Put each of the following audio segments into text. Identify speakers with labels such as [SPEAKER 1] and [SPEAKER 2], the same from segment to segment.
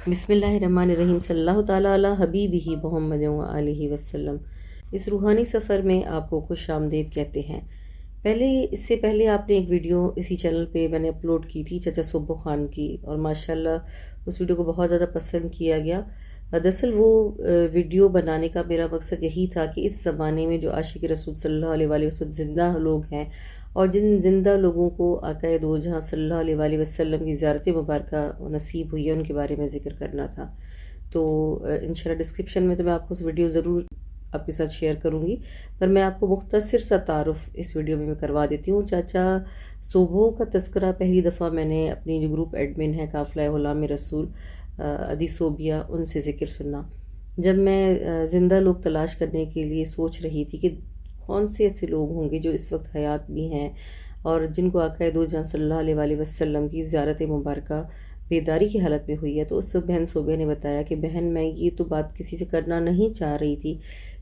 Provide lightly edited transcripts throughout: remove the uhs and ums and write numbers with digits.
[SPEAKER 1] بسم اللہ الرحمن الرحیم، صلی اللہ تعالیٰ علی حبیبہ محمد و آلہ وسلم۔ اس روحانی سفر میں آپ کو خوش آمدید کہتے ہیں۔ اس سے پہلے آپ نے ایک ویڈیو اسی چینل پہ میں نے اپلوڈ کی تھی چچا صوبو خان کی، اور ماشاءاللہ اس ویڈیو کو بہت زیادہ پسند کیا گیا۔ دراصل وہ ویڈیو بنانے کا میرا مقصد یہی تھا کہ اس زمانے میں جو عاشق رسول صلی اللہ علیہ وآلہ وسلم زندہ لوگ ہیں، اور جن زندہ لوگوں کو آقا دو جہاں صلی اللہ علیہ وآلہ وسلم کی زیارت مبارکہ نصیب ہوئی ہے، ان کے بارے میں ذکر کرنا تھا۔ تو انشاءاللہ ڈسکرپشن میں تو میں آپ کو اس ویڈیو ضرور آپ کے ساتھ شیئر کروں گی، پر میں آپ کو مختصر سا تعارف اس ویڈیو میں کروا دیتی ہوں۔ چاچا صوبو کا تذکرہ پہلی دفعہ میں نے اپنی جو گروپ ایڈمن ہے قافلہ غلام رسول ادی صوبیہ، ان سے ذکر سنا۔ جب میں زندہ لوگ تلاش کرنے کے لیے سوچ رہی تھی کہ کون سے ایسے لوگ ہوں گے جو اس وقت حیات بھی ہیں اور جن کو آقا دو جہاں صلی اللہ علیہ وآلہ وسلم کی زیارت مبارکہ بیداری کی حالت میں ہوئی ہے، تو اس وقت بہن صوبیہ نے بتایا کہ بہن میں یہ تو بات کسی سے کرنا نہیں چاہ رہی تھی،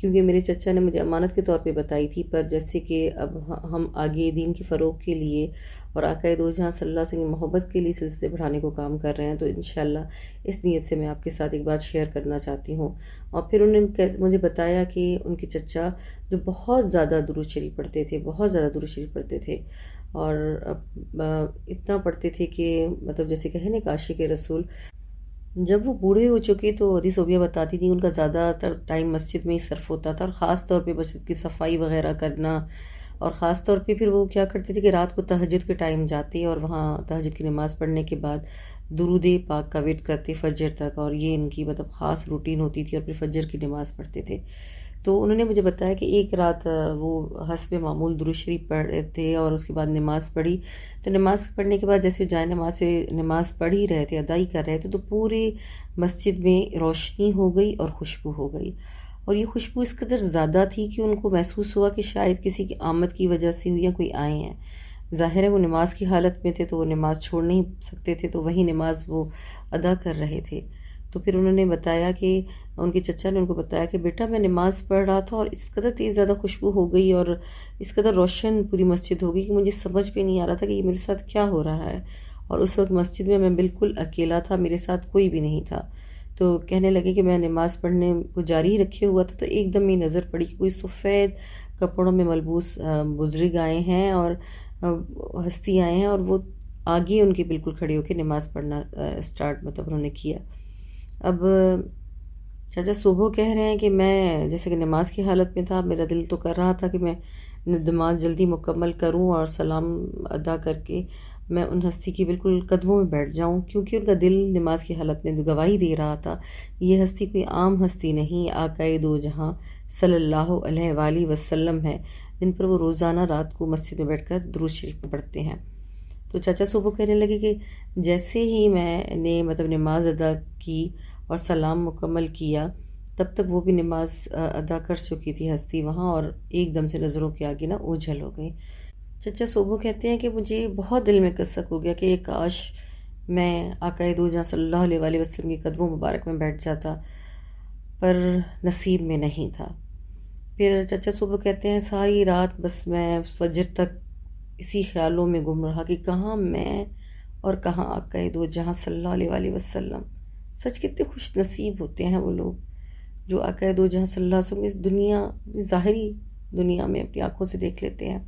[SPEAKER 1] کیونکہ میرے چچا نے مجھے امانت کے طور پہ بتائی تھی، پر جیسے کہ اب ہم آگے دین کی فروغ کے لیے اور آقا دو جہاں صلی اللہ علیہ وسلم کی محبت کے لیے سلسلے بڑھانے کو کام کر رہے ہیں، تو انشاءاللہ اس نیت سے میں آپ کے ساتھ ایک بات شیئر کرنا چاہتی ہوں۔ اور پھر انہوں نے مجھے بتایا کہ ان کے چچا جو بہت زیادہ درود شریف پڑھتے تھے، بہت زیادہ درود شریف پڑھتے تھے، اور اتنا پڑھتے تھے کہ مطلب جیسے کہیں نا کہ عاشق رسول جب وہ بوڑھے ہو چکے تو ادی صوبیہ بتاتی تھی ان کا زیادہ تر ٹائم مسجد میں ہی صرف ہوتا تھا، اور خاص طور پہ مسجد کی صفائی وغیرہ کرنا، اور خاص طور پہ پھر وہ کیا کرتے تھے کہ رات کو تہجد کے ٹائم جاتے اور وہاں تہجد کی نماز پڑھنے کے بعد درود پاک کا ویٹ کرتے فجر تک، اور یہ ان کی مطلب خاص روٹین ہوتی تھی، اور پھر فجر کی نماز پڑھتے تھے۔ تو انہوں نے مجھے بتایا کہ ایک رات وہ حسب معمول درود شریف پڑھے تھے اور اس کے بعد نماز پڑھی، تو نماز پڑھنے کے بعد جیسے جائے نماز پہ نماز پڑھ ہی رہے تھے، ادائی کر رہے تھے، تو پورے مسجد میں روشنی ہو گئی اور خوشبو ہو گئی، اور یہ خوشبو اس قدر زیادہ تھی کہ ان کو محسوس ہوا کہ شاید کسی کی آمد کی وجہ سے ہوئی یا کوئی آئے ہیں۔ ظاہر ہے وہ نماز کی حالت میں تھے تو وہ نماز چھوڑ نہیں سکتے تھے، تو وہی نماز وہ ادا کر رہے تھے۔ تو پھر انہوں نے بتایا کہ ان کے چچا نے ان کو بتایا کہ بیٹا میں نماز پڑھ رہا تھا اور اس قدر تیز زیادہ خوشبو ہو گئی اور اس قدر روشن پوری مسجد ہو گئی کہ مجھے سمجھ پہ نہیں آ رہا تھا کہ یہ میرے ساتھ کیا ہو رہا ہے، اور اس وقت مسجد میں بالکل اکیلا تھا، میرے ساتھ کوئی بھی نہیں تھا۔ تو کہنے لگے کہ میں نماز پڑھنے کو جاری رکھے ہوا تھا، تو ایک دم میں نظر پڑی کہ کوئی سفید کپڑوں میں ملبوس بزرگ آئے ہیں اور ہستی آئے ہیں، اور وہ آگے ان کے بالکل کھڑے ہو کے نماز پڑھنا اسٹارٹ مطلب انہوں نے کیا۔ اب چاچا صوبو کہہ رہے ہیں کہ میں جیسے کہ نماز کی حالت میں تھا، میرا دل تو کر رہا تھا کہ میں نماز جلدی مکمل کروں اور سلام ادا کر کے میں ان ہستی کی بالکل قدموں میں بیٹھ جاؤں، کیونکہ ان کا دل نماز کی حالت میں گواہی دے رہا تھا یہ ہستی کوئی عام ہستی نہیں، آقا دو جہاں صلی اللہ علیہ وآلہ وسلم ہے، جن پر وہ روزانہ رات کو مسجد میں بیٹھ کر درود شریف پڑھتے ہیں۔ تو چاچا صوبو کہنے لگے کہ جیسے ہی میں نے مطلب نماز ادا کی اور سلام مکمل کیا، تب تک وہ بھی نماز ادا کر چکی تھی ہستی وہاں، اور ایک دم سے نظروں کے آگے نا اوجھل ہو گئی۔ چچا صوبو کہتے ہیں کہ مجھے بہت دل میں قصق ہو گیا کہ ایک کاش میں آقا دو جہاں صلی اللہ علیہ وآلہ وسلم کی قدموں مبارک میں بیٹھ جاتا، پر نصیب میں نہیں تھا۔ پھر چچا صوبو کہتے ہیں ساری رات بس میں فجر تک اسی خیالوں میں گم رہا کہ کہاں میں اور کہاں آقا دو جہاں صلی اللہ علیہ وآلہ وسلم۔ سچ کتنے خوش نصیب ہوتے ہیں وہ لوگ جو آقا دو جہاں صلی اللہ علیہ وسلم اس دنیا ظاہری دنیا میں اپنی آنکھوں سے دیکھ لیتے ہیں۔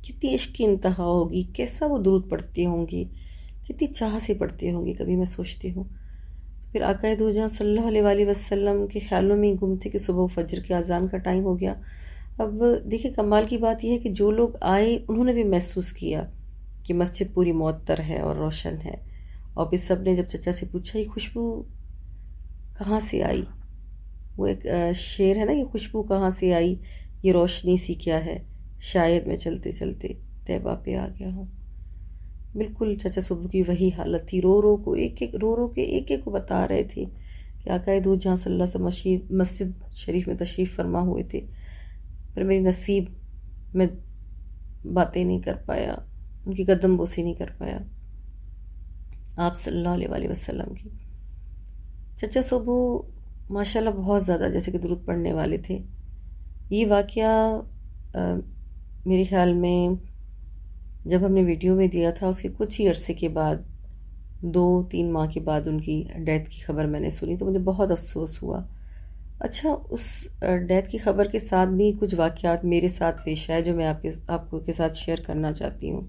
[SPEAKER 1] کتنی عشق کی انتہا ہوگی، کیسا وہ درود پڑھتے ہوں گے، کتنی چاہ سے پڑھتے ہوں گے، کبھی میں سوچتی ہوں۔ پھر آقا دو جہاں صلی اللہ علیہ وآلہ وسلم کے خیالوں میں گم تھے کہ صبح فجر کے اذان کا ٹائم ہو گیا۔ اب دیکھیں کمال کی بات یہ ہے کہ جو لوگ آئے انہوں نے بھی محسوس کیا کہ مسجد پوری معطر ہے اور روشن ہے، اور پھر سب نے جب چچا سے پوچھا یہ خوشبو کہاں سے آئی، وہ ایک شعر ہے نا، یہ خوشبو کہاں سے آئی، یہ روشنی سی کیا ہے، شاید میں چلتے چلتے طیبہ پہ آ گیا ہوں۔ بالکل چچا صوبو کی وہی حالت تھی، رو رو کے ایک ایک کو بتا رہے تھے کہ آقا دو جہاں صلی اللہ علیہ وسلم مسجد شریف میں تشریف فرما ہوئے تھے، پر میری نصیب میں باتیں نہیں کر پایا، ان کی قدم بوسی نہیں کر پایا آپ صلی اللہ علیہ وآلہ وسلم کی۔ چچا صوبو ماشاءاللہ بہت زیادہ جیسے کہ درود پڑھنے والے تھے۔ یہ واقعہ میرے خیال میں جب ہم نے ویڈیو میں دیا تھا اس کے کچھ ہی عرصے کے بعد 2-3 ماہ کے بعد ان کی ڈیتھ کی خبر میں نے سنی تو مجھے بہت افسوس ہوا۔ اچھا، اس ڈیتھ کی خبر کے ساتھ بھی کچھ واقعات میرے ساتھ پیش آئے جو میں آپ کو کے ساتھ شیئر کرنا چاہتی ہوں۔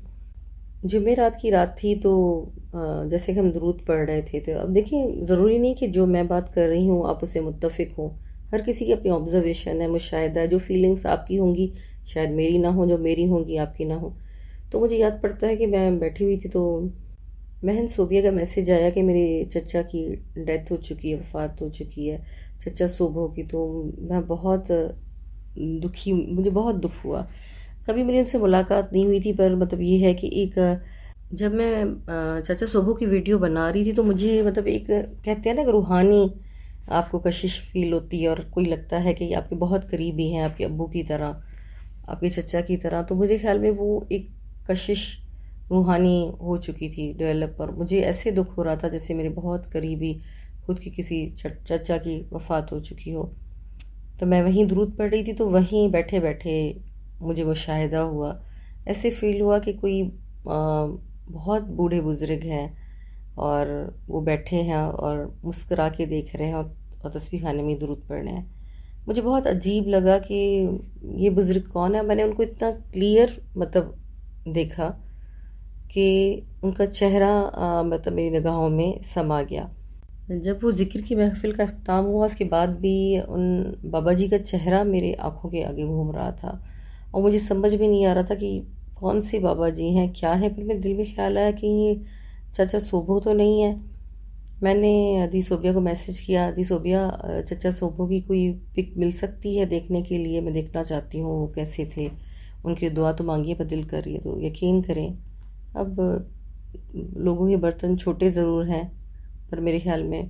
[SPEAKER 1] جمعرات کی رات تھی تو جیسے کہ ہم درود پڑھ رہے تھے، تو اب دیکھیں ضروری نہیں کہ جو میں بات کر رہی ہوں آپ اسے متفق ہوں، ہر کسی کی اپنی آبزرویشن ہے، مشاہدہ ہے، جو فیلنگز آپ کی ہوں گی شاید میری نہ ہوں، جو میری ہوں گی آپ کی نہ ہوں۔ تو مجھے یاد پڑتا ہے کہ میں بیٹھی ہوئی تھی تو بہن صوبیہ کا میسج آیا کہ میرے چچا کی ڈیتھ ہو چکی ہے، وفات ہو چکی ہے، چچا صوبہ کی۔ تو میں بہت مجھے بہت دکھ ہوا۔ کبھی میری ان سے ملاقات نہیں ہوئی تھی، پر مطلب یہ ہے کہ جب میں چچا صوبہ کی ویڈیو بنا رہی تھی تو مجھے مطلب کہتے ہیں نا کہ روحانی آپ کو کشش فیل ہوتی ہے، اور کوئی لگتا ہے کہ یہ آپ کے بہت قریبی ہیں، آپ کے ابو کی طرح، آپ کے چچا کی طرح۔ تو مجھے خیال میں وہ ایک کشش روحانی ہو چکی تھی ڈیولپ، اور مجھے ایسے دکھ ہو رہا تھا جیسے میرے بہت قریبی خود کی کسی چچا کی وفات ہو چکی ہو۔ تو میں وہیں درود پڑھ رہی تھی تو وہیں بیٹھے بیٹھے مجھے مشاہدہ ہوا، ایسے فیل ہوا کہ کوئی بہت بوڑھے بزرگ ہیں اور وہ بیٹھے ہیں اور مسکرا کے دیکھ رہے ہیں اور تسبیح خانے میں درود پڑھ رہے ہیں۔ مجھے بہت عجیب لگا کہ یہ بزرگ کون ہے۔ میں نے ان کو اتنا کلیئر مطلب دیکھا کہ ان کا چہرہ مطلب میری نگاہوں میں سما گیا۔ جب وہ ذکر کی محفل کا اختتام ہوا اس کے بعد بھی ان بابا جی کا چہرہ میرے آنکھوں کے آگے گھوم رہا تھا، اور مجھے سمجھ بھی نہیں آ رہا تھا کہ کون سے بابا جی ہیں، کیا ہے۔ پھر میرے دل میں خیال آیا کہ یہ چچا صوبہ تو نہیں ہے۔ میں نے دی صوبیہ کو میسج کیا، دی صوبیہ چچا صوبہ کی کوئی پک مل سکتی ہے دیکھنے کے لیے، میں دیکھنا چاہتی ہوں وہ کیسے تھے، ان کی دعا تو مانگی ہے پر دل کر رہی ہے۔ تو یقین کریں اب لوگوں کے برتن چھوٹے ضرور ہیں پر میرے خیال میں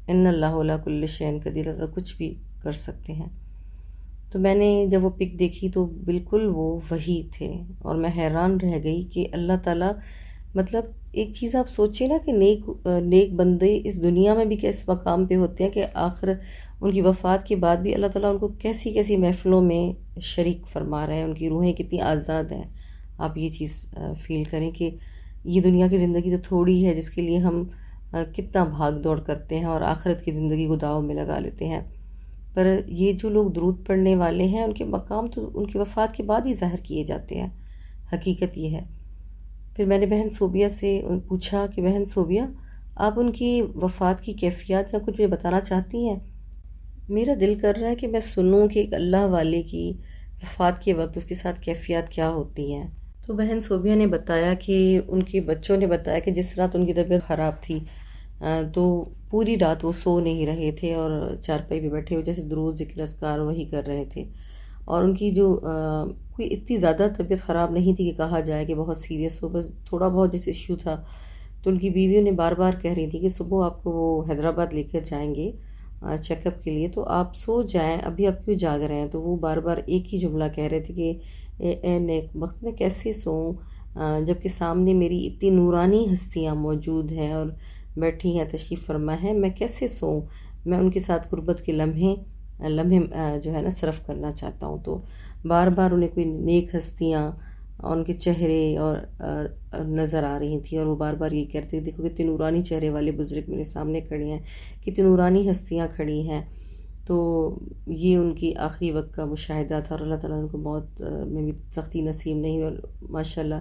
[SPEAKER 1] ان اللہ علی کل شیء قدیر، اللہ کچھ بھی کر سکتے ہیں۔ تو میں نے جب وہ پک دیکھی تو بالکل وہ وہی تھے، اور میں حیران رہ گئی کہ اللہ تعالیٰ مطلب ایک چیز آپ سوچیں نا کہ نیک بندے اس دنیا میں بھی کس مقام پہ ہوتے ہیں کہ آخر ان کی وفات کے بعد بھی اللہ تعالیٰ ان کو کیسی کیسی محفلوں میں شریک فرما رہے ہیں، ان کی روحیں کتنی آزاد ہیں۔ آپ یہ چیز فیل کریں کہ یہ دنیا کی زندگی تو تھوڑی ہے جس کے لیے ہم کتنا بھاگ دوڑ کرتے ہیں اور آخرت کی زندگی کو داؤ میں لگا لیتے ہیں، پر یہ جو لوگ درود پڑھنے والے ہیں ان کے مقام تو ان کی وفات کے بعد ہی ظاہر کیے جاتے ہیں۔ حقیقت یہ ہے۔ پھر میں نے بہن صوبیہ سے پوچھا کہ بہن صوبیہ آپ ان کی وفات کی کیفیات یا کچھ بھی بتانا چاہتی ہیں؟ میرا دل کر رہا ہے کہ میں سنوں کہ ایک اللہ والے کی وفات کے وقت اس کے ساتھ کیفیات کیا ہوتی ہیں۔ تو بہن صوبیہ نے بتایا کہ ان کے بچوں نے بتایا کہ جس رات ان کی طبیعت خراب تھی تو پوری رات وہ سو نہیں رہے تھے اور چارپائی پہ بیٹھے ہوئے جیسے درود ذکر اذکار وہی کر رہے تھے، اور ان کی جو کوئی اتنی زیادہ طبیعت خراب نہیں تھی کہ کہا جائے کہ بہت سیریس ہو، بس تھوڑا بہت جس ایشو تھا۔ تو ان کی بیوی نے بار بار کہہ رہی تھی کہ صبح آپ کو وہ حیدرآباد لے کر جائیں گے چیک اپ کے لیے، تو آپ سو جائیں، ابھی آپ کیوں جاگ رہے ہیں؟ تو وہ بار بار ایک ہی جملہ کہہ رہے تھے کہ اے نیک وقت میں کیسے سوؤں جبکہ سامنے میری اتنی نورانی ہستیاں موجود ہیں اور بیٹھی ہیں، تشریف فرما ہے، میں کیسے سوؤں؟ میں ان کے ساتھ قربت کے لمحے جو ہے نا صرف کرنا چاہتا ہوں۔ تو بار بار انہیں کوئی نیک ہستیاں اور ان کے چہرے اور نظر آ رہی تھیں، اور وہ بار بار یہ کہتے دیکھو کتنے نورانی چہرے والے بزرگ میرے سامنے کھڑی ہیں، کتنی نورانی ہستیاں کھڑی ہیں۔ تو یہ ان کی آخری وقت کا مشاہدہ تھا، اور اللہ تعالیٰ نے ان کو موت میں بھی سختی نصیب نہیں، اور ماشاءاللہ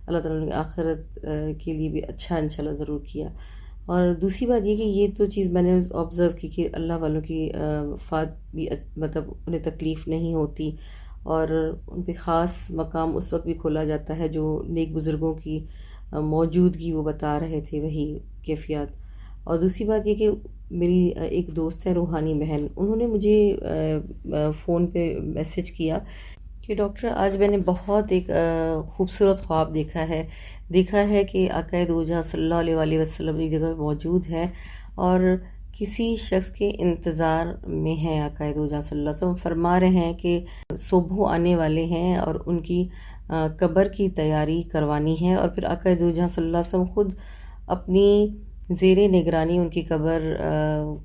[SPEAKER 1] اللہ تعالیٰ نے آخرت کے لیے بھی اچھا انشاءاللہ ضرور کیا۔ اور دوسری بات یہ کہ یہ تو چیز میں نے آبزرو کی کہ اللہ والوں کی وفات بھی مطلب انہیں تکلیف نہیں ہوتی، اور ان پہ خاص مقام اس وقت بھی کھولا جاتا ہے جو نیک بزرگوں کی موجودگی وہ بتا رہے تھے، وہی کیفیات۔ اور دوسری بات یہ کہ میری ایک دوست ہے روحانی بہن، انہوں نے مجھے فون پہ میسج کیا کہ ڈاکٹر آج میں نے بہت ایک خوبصورت خواب دیکھا ہے کہ آقا دو جہاں صلی اللہ علیہ وسلم ایک جگہ موجود ہے اور کسی شخص کے انتظار میں ہیں۔ آقا دو جہاں صلی اللہ علیہ وسلم فرما رہے ہیں کہ صبح آنے والے ہیں اور ان کی قبر کی تیاری کروانی ہے، اور پھر آقا دو جہاں صلی اللہ علیہ وسلم خود اپنی زیر نگرانی ان کی قبر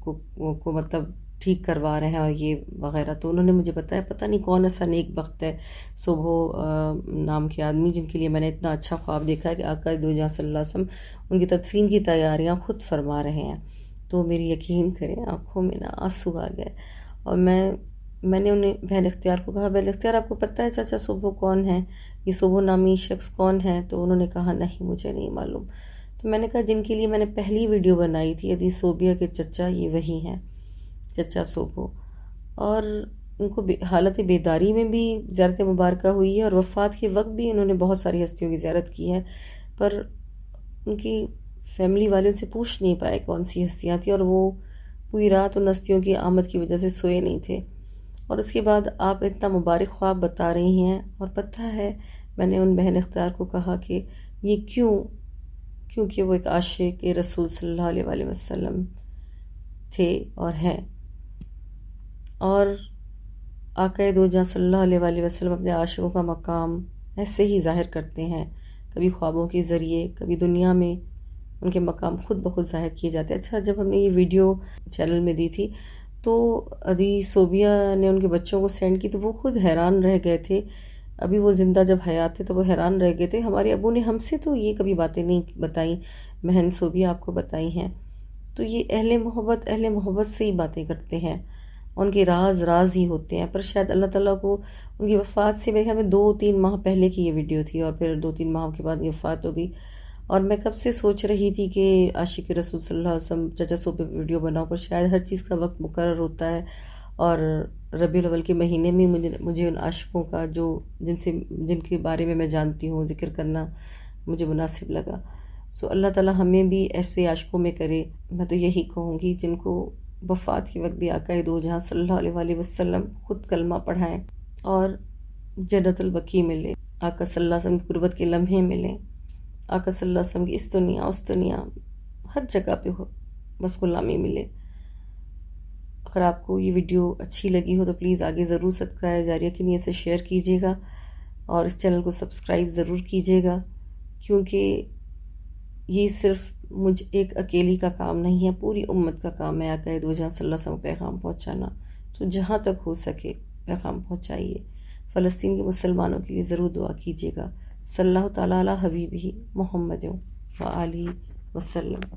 [SPEAKER 1] کو مطلب ٹھیک کروا رہے ہیں اور یہ وغیرہ. تو انہوں نے مجھے بتایا پتہ نہیں کون ایسا نیک بخت ہے صبح نام کے آدمی جن کے لیے میں نے اتنا اچھا خواب دیکھا ہے کہ آقا دو جہاں صلی اللہ علیہ وسلم ان کی تدفین کی تیاریاں خود فرما رہے ہیں. تو میری یقین کریں آنکھوں میں نا آنسو آ گئے. اور میں نے انہیں بہن اختیار کو کہا بہن اختیار آپ کو پتہ ہے چاچا صبح کون ہے، یہ صبح نامی شخص کون ہے؟ تو انہوں نے کہا نہیں مجھے نہیں معلوم. تو میں نے کہا جن کے لیے میں نے پہلی ویڈیو بنائی تھی حدیث صوبیہ کے چچا یہ وہی ہیں، چچا صوبو. اور ان کو حالت بیداری میں بھی زیارت مبارکہ ہوئی ہے اور وفات کے وقت بھی انہوں نے بہت ساری ہستیوں کی زیارت کی ہے، پر ان کی فیملی والے ان سے پوچھ نہیں پائے کون سی ہستیاں تھیں، اور وہ پوری رات ان ہستیوں کی آمد کی وجہ سے سوئے نہیں تھے. اور اس کے بعد آپ اتنا مبارک خواب بتا رہی ہیں، اور پتہ ہے میں نے ان بہن اختیار کو کہا کہ یہ کیونکہ وہ ایک عاشق رسول صلی اللہ علیہ وآلہ وسلم تھے اور ہیں، اور آقا دو جہاں صلی اللہ علیہ وآلہ وسلم اپنے عاشقوں کا مقام ایسے ہی ظاہر کرتے ہیں، کبھی خوابوں کے ذریعے، کبھی دنیا میں ان کے مقام خود بخود ظاہر کیے جاتے ہیں. اچھا جب ہم نے یہ ویڈیو چینل میں دی تھی تو حدیث صوبیہ نے ان کے بچوں کو سینڈ کی تو وہ خود حیران رہ گئے تھے. ابھی وہ زندہ جب حیات تھے تو وہ حیران رہ گئے تھے. ہمارے ابو نے ہم سے تو یہ کبھی باتیں نہیں بتائیں، بہن صوبیہ آپ کو بتائی ہیں. تو یہ اہل محبت سے ہی باتیں کرتے ہیں، ان کے راز ہی ہوتے ہیں. پر شاید اللہ تعالیٰ کو ان کی وفات سے میرے خیال میں 2-3 ماہ پہلے کی یہ ویڈیو تھی، اور پھر 2-3 ماہ کے بعد یہ وفات ہو گئی. اور میں کب سے سوچ رہی تھی کہ عاشق رسول صلی اللہ علیہ وسلم چچا صوبے ویڈیو بناؤں، پر شاید ہر چیز کا وقت مقرر ہوتا ہے، اور ربیع الاول کے مہینے میں مجھے ان عاشقوں کا جن کے بارے میں میں جانتی ہوں ذکر کرنا مجھے مناسب لگا. سو اللہ تعالیٰ ہمیں بھی ایسے عاشقوں میں کرے. میں تو یہی کہوں گی جن کو وفات کے وقت بھی آقا دو جہاں صلی اللہ علیہ وآلہ وسلم خود کلمہ پڑھائیں اور جنت البقیع ملے، آقا صلی اللہ علیہ وسلم کی قربت کے لمحے ملیں، آقا صلی اللہ علیہ وسلم کی اس دنیا اس دنیا ہر جگہ پہ ہو بس غلامی ملے. اگر آپ کو یہ ویڈیو اچھی لگی ہو تو پلیز آگے ضرور صدقہ جاریہ کی نیت سے شیئر کیجیے گا، اور اس چینل کو سبسکرائب ضرور کیجیے گا، کیونکہ یہ صرف مجھ ایک اکیلی کا کام نہیں ہے، پوری امت کا کام ہے آقا دو جہاں صلی اللہ علیہ وسلم پیغام پہنچانا. تو جہاں تک ہو سکے پیغام پہنچائیے. فلسطین کے مسلمانوں کے لیے ضرور دعا کیجیے گا. صلی اللہ تعالیٰ علی حبیبہ محمد و آلہ وسلم.